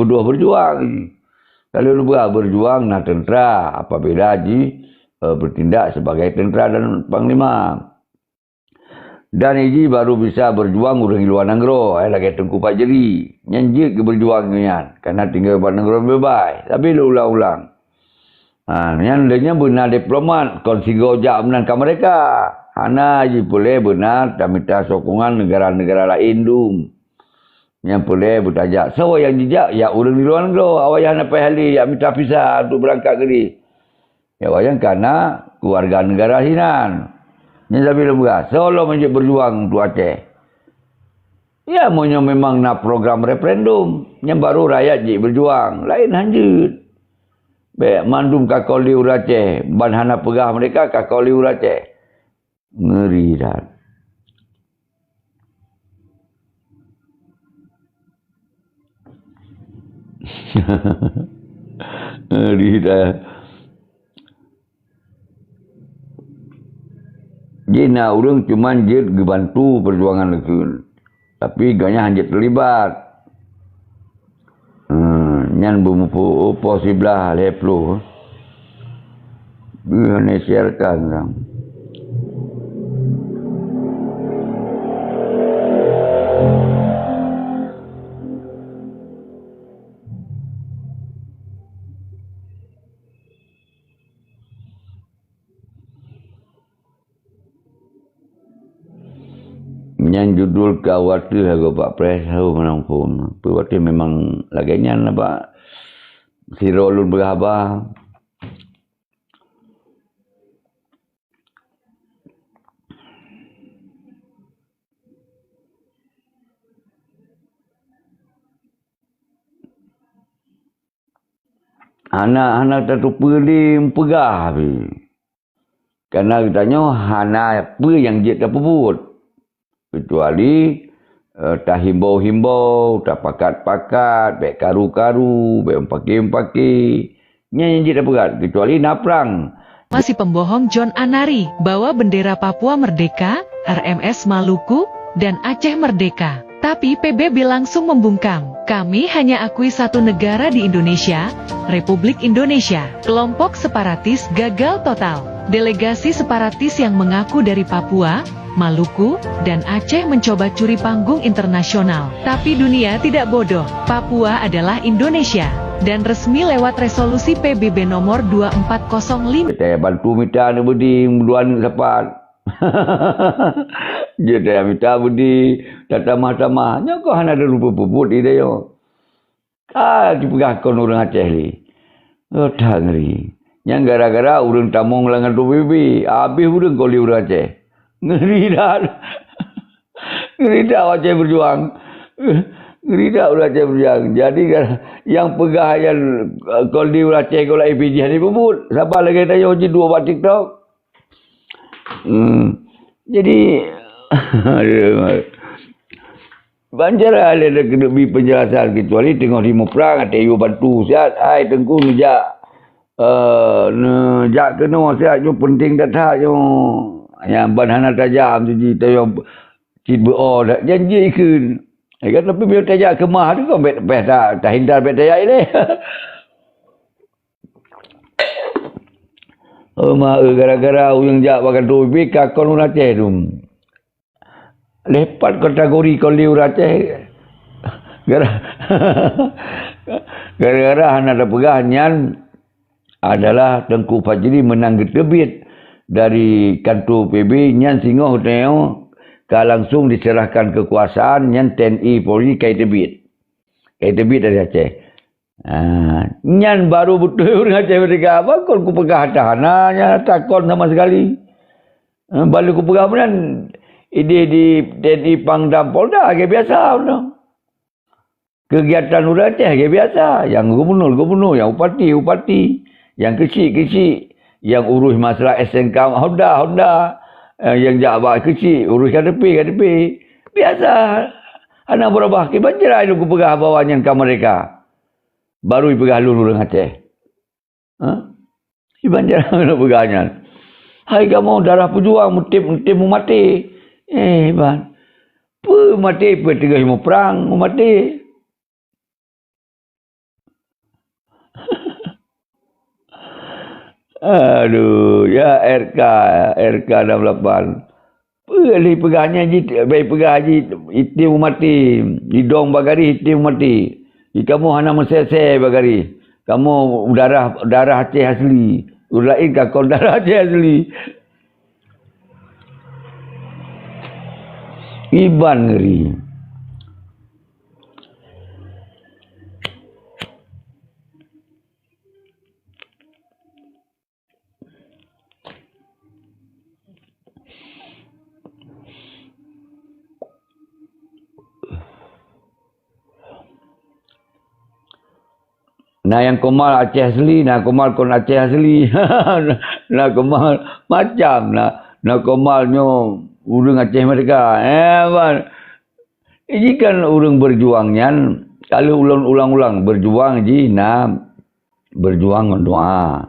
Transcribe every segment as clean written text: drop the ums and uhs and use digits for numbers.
berdua berjuang. Kalau lu berjuang nak tentera, apa beda Haji bertindak sebagai tentera dan panglima. Dan Haji baru bisa berjuang orang luar negara, lagi Tengku Pak Jeri. Nyanjit ke berjuang nian, karena tinggal di negara bebas. Tapi lu ulang-ulang. Yang lainnya benar diplomat, kongsi gojak menangkan mereka. Hana Haji boleh benar dan minta sokongan negara-negara lain dum. Yang boleh bertajak. So yang jejak, ya orang di luar negara. Awak yang nak pergi ya minta visa untuk berangkat ke dia. Ya wayang karena keluarga negara hinan. Yang sambil lembaga. Seolah menjadi berjuang untuk Aceh. Ya maunya memang nak program referendum. Yang baru rakyat je berjuang. Lain hanjut. Baik mandum kakau liur Aceh. Banhana pegah mereka kakau liur Aceh. Ngeri dah. Ngeri dah. Dia nak orang cuma dia bantu perjuangan itu. Tapi ganya hanya terlibat. Nyan bumupu sebelah leplo. Dia nak siarkan orang. Yang judul kawatu hago Pak Pres hau menang pun. Pewati memang laganya apa sirolun berhabah. Anak-anak tak pelim pegah. Karena katanya hana apa yang dia tak pebut. Kecuali tak himbau-himbau, tak pakat-pakat, baik karu-karu, baik empaki-empaki. Yang dia tak pegat. Kecuali nak perang. Masih pembohong John Anari bawa bendera Papua Merdeka, RMS Maluku, dan Aceh Merdeka. Tapi PBB langsung membungkam. Kami hanya akui satu negara di Indonesia, Republik Indonesia. Kelompok separatis gagal total. Delegasi separatis yang mengaku dari Papua, Maluku, dan Aceh mencoba curi panggung internasional. Tapi dunia tidak bodoh. Papua adalah Indonesia. Dan resmi lewat resolusi PBB nomor 2405. Saya bantu minta ni budi, duluan dapat. Dia dah minta budi, tak tamah-tamah. Nya kau hana ada rupa puput di dia. Dipegah kon orang Aceh ni. Oh, tak ngeri. Yang gara-gara orang tamong langan PBB. Habis orang kau orang Aceh. Ngeri dah. Ngeri dah Aceh berjuang. Ngeri dah orang Aceh berjuang. Jadi yang pegah yang kau orang Aceh kau lah IPJ ni puput. Siapa lagi tanya uji dua buat TikTok. Jadi banjar ada kena beri penjelasan kecuali tengok lima perang ada you bantu sihat ai Tengku nejak nejak kena sihat you penting tak tak you yang banhana tajam tu ji tayo cit bo dak janji ikun kan tapi bila tajak kemah tu kan bet tak hindar bet tajak ni. Gara-gara yang jak pakai tu bika kon Aceh tu. Lepas kategori kon liur Aceh. Gara-gara hana ada pegahannya adalah Tengku Fajri menang getebit dari kantor PB nyan singoh teo langsung diserahkan kekuasaan nyan TNI Polri kai tebit. Kai tebit dari Aceh. Nyan baru betul orang Aceh mereka apa kon ku pegah tahananya takon sama sekali. Balu ku pegah benan ide di TNI Pangdam Polda agak biasa no. Kegiatan orang Aceh agak biasa, yang gubernur, yang upati, yang kecil, yang urus masalah SNK Honda, yang jabat kecil, urus KDP. Biasa. Anak berubah ke banjir ku pegah bawahnya ke mereka. Baru pegah lulu orang Aceh. Banjir nak pegahnya. Hai kamu darah pejuang mutip mu mati. Ban. Mati tengah mau perang, mati. Aduh, ya RK 68. Pilih pegahnya baik pegah haji itim mati. Hidung bagari itim mati. Kamu hana mesese bagari. Kamu darah Aceh asli. Ulain kau darah Aceh asli. Iban ngeri. Nah yang Komal Aceh asli, nah Komal kon Aceh asli. Nah Komal macam nah Komalnya urang Aceh mereka. Man. Ini kan urang berjuangnya kalau ulang-ulang berjuang ji nah berjuang on doa.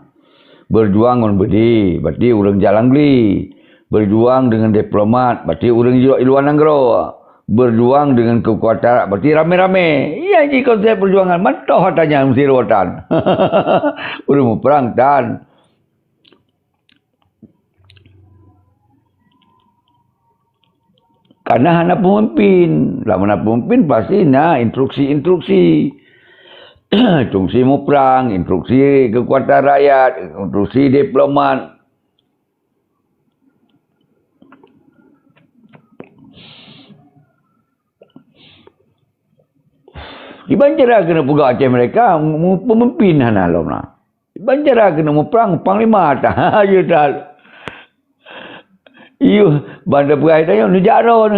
Berjuang on bedi, berarti urang jalan beli. Berjuang dengan diplomat, berarti urang luar negara. Berjuang dengan kekuatan, berarti rame-rame. Iya ini konsep perjuangan. Mantap hatanya mesti rawatan. Udah mau perang dan karena hanya pemimpin. Lah mana pemimpin pasti nah instruksi-instruksi. Instruksi mau perang, instruksi kekuatan rakyat, instruksi diplomat. Di Banjara kena pegawai Aceh mereka pemimpin hana lomna. Di Banjara kena mau perang panglima ta. Ya dah. Iyo bandar perai tanya negara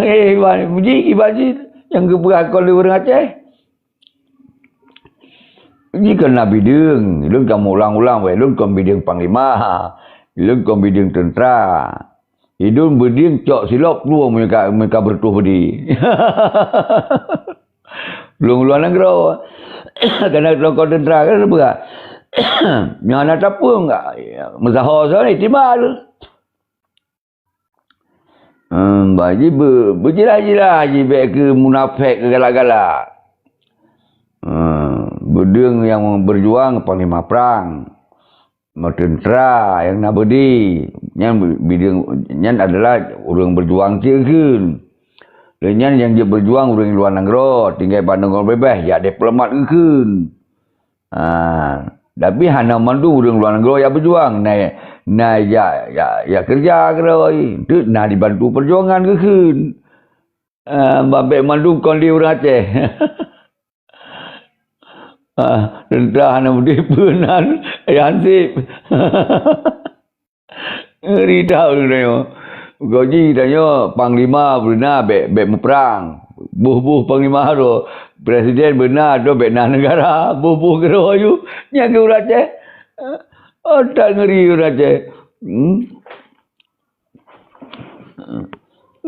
muji ibaji yang ke perai kau orang Aceh. Ini kan nabi deng, lu kamu ulang-ulang we, lu kau bideng panglima, lu kau bideng tentera. Hidung berding cok silap keluar mereka bertuah bedi. Belum luar negara. Kerana kau tentera kan apa? Yang nak tapung enggak? Muzahar sana timbal. Baji berjilah-jilah haji baik ke munafik ke galak-galak. Bedeng yang berjuang panglima perang. Tentera yang nak bedi. Yang adalah orang berjuang cekun. Dan yang dia berjuang orang luar negara, tinggal bandung orang bebas, ya diplomat kekun. Tapi hana mandu orang luar negara yang berjuang. Nah ya kerja keroi. Tu nah dibantu perjuangan kekun. Babek mandu kon di orang Aceh. Tentera hana berdepenan, hansip. Ngeri tahu dia. Gaji tanya panglima benar bek perang. Buh panglima tu. Presiden benar tu bek negara. Buh kero ayu. Yang ke orang Aceh. Tak ngeri orang Aceh.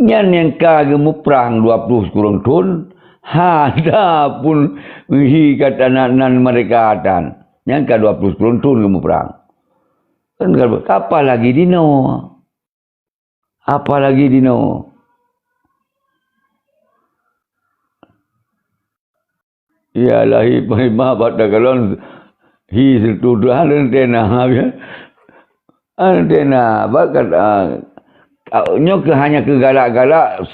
Yang kagemu perang 20 kurang tahun. Ada pun kata anak-anak mereka atan. Yang ke 20 kurang tahun kemu perang. Kan apa lagi dino? Apalagi dino. Ya lahi panglima pada kalon hi setuduhan antena antena bakat nyok hanya ke galak-galak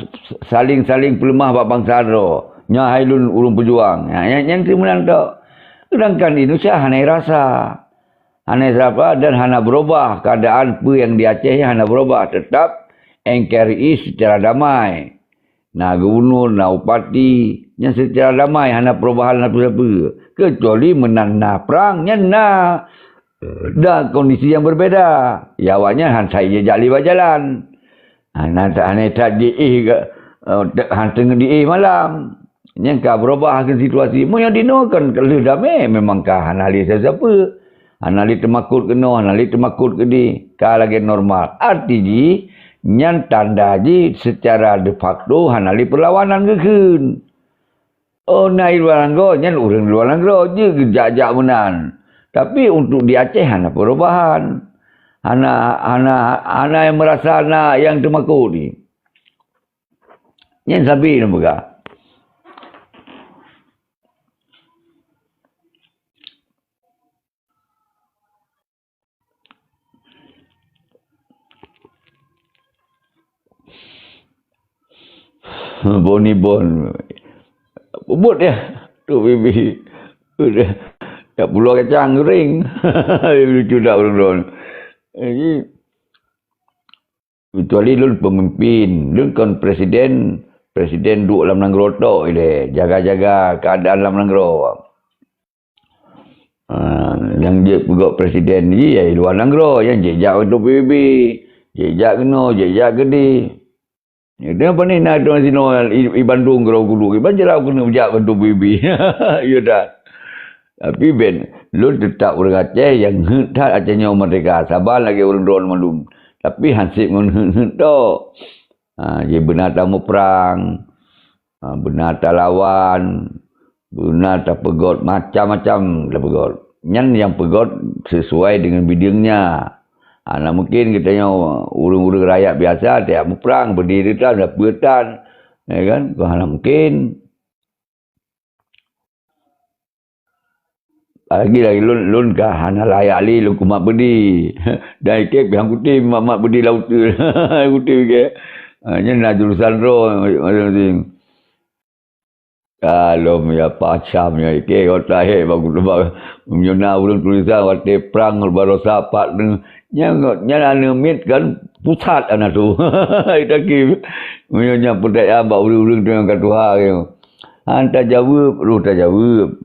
saling pelemah bak bangsa ro nya hailun urung pejuang yang kemudian tu sedangkan Indonesia hanai rasa hanai siapa dan hana berubah keadaan apa yang di Aceh hana berubah tetap NKRI secara damai. Nah gubernur, nah upati yang secara damai hana perubahan apa-apa. Kecuali menang perang nah dah kondisi yang berbeda. Ya awaknya han saya jali berjalan. Hana tak di han tengah di malam. Yang ka berubah ke situasi. Mo yang dinokan kalau damai memang ka hanali siapa. Hanali temakut kena, hanali temakut ke di. Ka lagi normal. Artinya nyan tanda ji secara de facto hanali perlawanan kekun. Oh nai luar negara, nyan orang luar negara je gejak-jak menan. Tapi untuk di Aceh hana perubahan. Hana yang merasa hana yang temakut ni. Nyan sabi nampak. Boni Bon. Bubut dia. Tu bibi. Udah. Tak pulau kacang kering. Lucu tak orang-orang. Jadi, kecuali lu pemimpin. Lu kan presiden duduk dalam negara tu. Jaga-jaga keadaan dalam negara. Yang dia pegawai presiden ni, luar negara. Yang jejak untuk PBB. Jejak kena, jejak gede. Dia apa ni nak ada sino di Bandung Gerau Gulu. Baca kena jejak untuk PBB. Ya dah. Tapi Ben, lu tetap orang Aceh yang hentak Acehnya merdeka. Sabar lagi orang drone malum. Tapi hansip ngun tu. Dia benar tamu perang. Benar tak lawan. Benar tak pegot. Macam-macam dah pegot. Yang pegot sesuai dengan bidangnya. Nah, mungkin kita urung-urung rakyat biasa tiap perang berdiri tan dah petan. Ya kan? Kalau mungkin lagi lun kah hana layak li lu kumat bedi dai ke biang kuti mak bedi laut tu kuti ke nya na jurusan ro macam kalau ya pacamnya ke kota he bagus menyona urang tulisan wate perang baru sapat nya anu mit kan pusat ana tu ita ki menyona budaya ba urang dengan katuha ke hantar jawab lu tak jawab.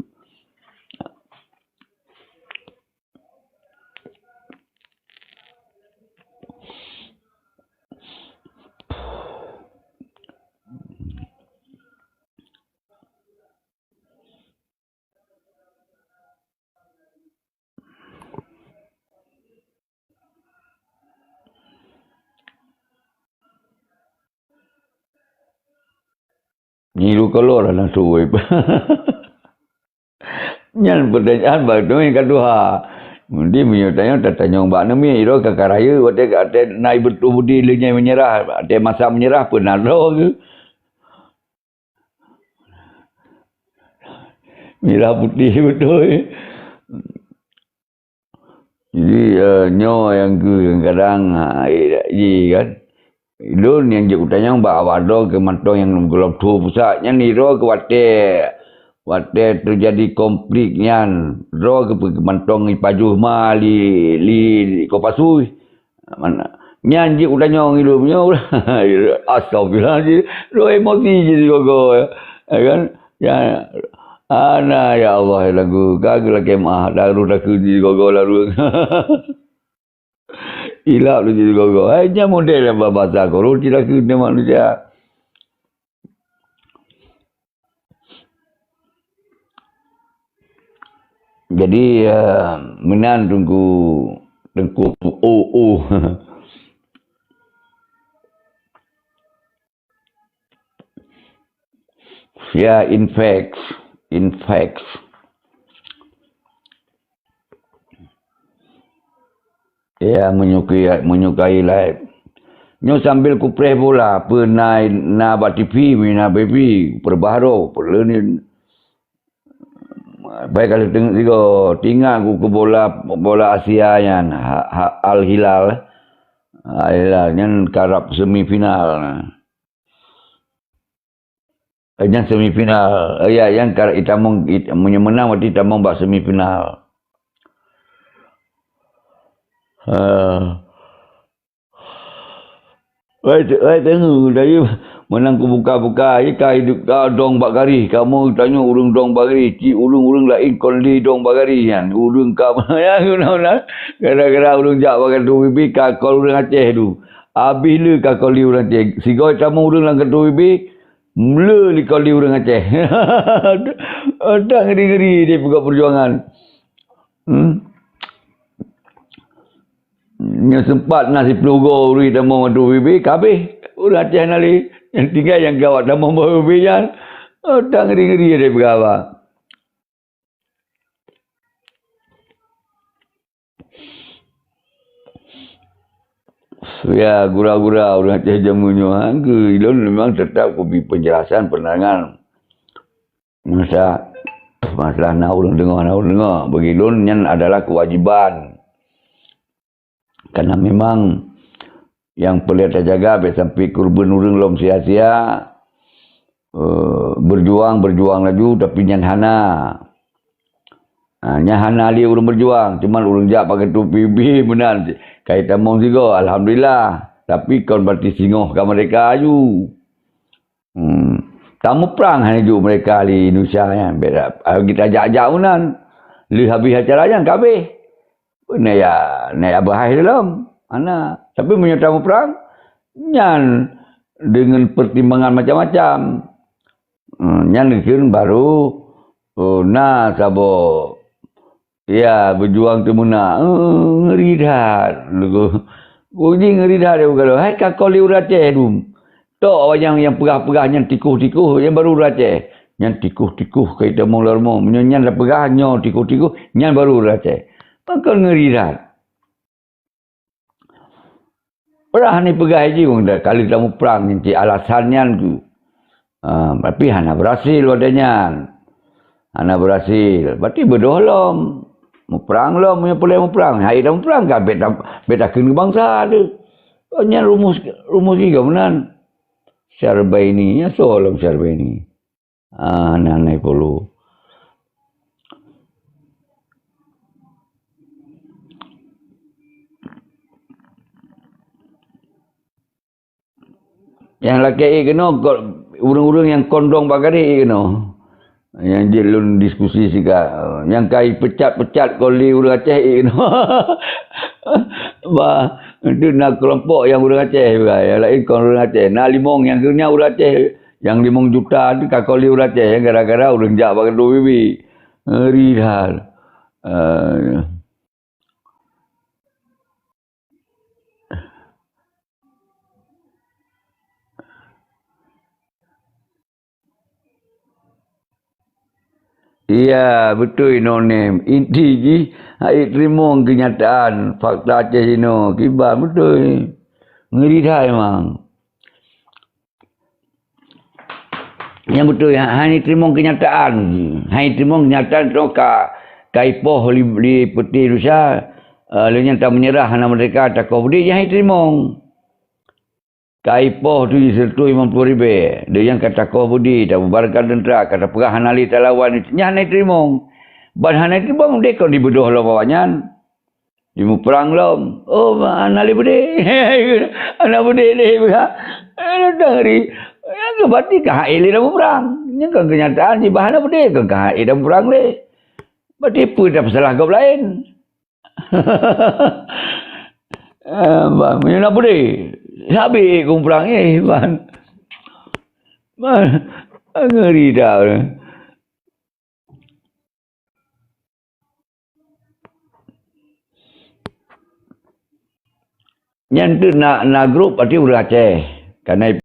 Niru kolor lah suwe. Nyan pertanyaan baru ni kadua. Mundi menyutanya tertanya mbak nami iro kakaraya wate ate naik betul budi lenya menyerah ate masa menyerah pun ada ke. Merah putih betul. Jadi nyo yang kadang kan Lun yang je utanya mbak awado ke mantong yang gelap tu pusatnya ni ro ke wate terjadi konfliknya ro ke mantong ipaju ma li kopasui mana nyan je utanya ngilumnya astagfirullah je ro emosi je gogo kan ya ana ya Allah lagu kagak kemah daru dak ji gogo lalu Ilak lu jadi gogo. Hanya model yang bahasa korun tidak kena manusia. Jadi menan tunggu ya infects. Ya menyukai live. Nyo sambil kupres bola pernah na bat TV mina baby perbaharu perlu ni baik kalau tinggal aku ke bola Asia yang Al Hilal yang karap semifinal yang semifinal ya yang karap itamong menang waktu itamong bak semifinal. Tengok dari menang ku buka-buka ika hidup kau dong bagari kamu tanya urung dong bagari ci urung lain kondi dong bagari kan urung kau ya guna gara-gara urung jak bagai tu bibi ka kol urung Aceh tu habis le ka kol urung Aceh sigoi tamu urung lang ketu bibi mle li kol urung Aceh ada ngeri-ngeri dia buka perjuangan yang sempat nasi pelugo uri tamu madu bibi kabeh urang Aceh nali yang tinggal yang gawat tamu madu bibi jan tak ngeri-ngeri dia bergawa ya gura-gura urang Aceh jamunya ke ilun memang tetap kopi penjelasan penerangan masalah nak urang dengar bagi ilun yang adalah kewajiban. Karena memang yang perlu kita jaga sampai kurban urang lom sia-sia berjuang laju tapi nyan hana. Nyan hana li urang berjuang, cuman urang jak pakai topi bi menan kaitan mong juga alhamdulillah. Tapi kon berarti singoh ka mereka aju. Tamu perang hari ju mereka di Indonesia kan. Kita ajak-ajak unan. Li habis acara yang kabeh. Naya bahaya dalam. Ana. Tapi punya tamu perang nyan dengan pertimbangan macam-macam. Nyan dikira baru na sabo ya berjuang temuna. Ngeri dah. Uji ngeri dah dia kalau hai kakoli uraceh dum. Tok yang pegah-pegah yang tikuh-tikuh yang baru Aceh. Yang tikuh-tikuh kita mula-mula menyan dah pegah nyo tikuh-tikuh yang baru Aceh. Maka ngeri dah. Perah ni pegah haji wong dah kali tamu perang nanti alasannya tu. Tapi hana berhasil wadanya. Hana berhasil. Berarti berdohlom. Mu perang lo punya pulai mu perang. Hai tamu perang ka beta kena bangsa tu. Nya rumus juga benar. Syarbaini, ya soalam Syarbaini. Nanai polo. Yang laki kena, urang-urang yang kondong bagari kena. Yang jelun diskusi sika. Yang kai pecat-pecat koli urang Aceh kena. Itu nak kelompok yang urang Aceh juga. Yang lain kon urang Aceh. Nak limong yang kena urang Aceh. Yang 5 juta tu kakoli urang Aceh. Yang gara-gara urang jak pakai dua bibi. Ngeri dah. Iya, betul inonem. Inti ji, hai terima kenyataan fakta Aceh sino. Kibar betul. Ngeri dah memang. Yang betul, hai terima kenyataan. Hai terima kenyataan tu kaipoh li peti Rusia. Lenyang tak menyerah hana mereka tak kau budi hai terima. Kaipoh tu disertu 50,000. Dia yang kata kau budi, tak bubarkan tentera, kata perah hanali talawan itu. Nyah terima. Ban hanai terima, dia kau dibedoh lo bawanyan. Dia mau perang lo. Oh, hanali budi. Anak budi ni. Dari. Yang berarti KHI dah perang. Yang kan kenyataan di bahan budi. Kan KHI dah perang le. Berarti apa dah masalah kau lain. Mana budi. Habis kau perang ni, man. Ngeri dah. Yang tu nak grup berarti urang Aceh. Karena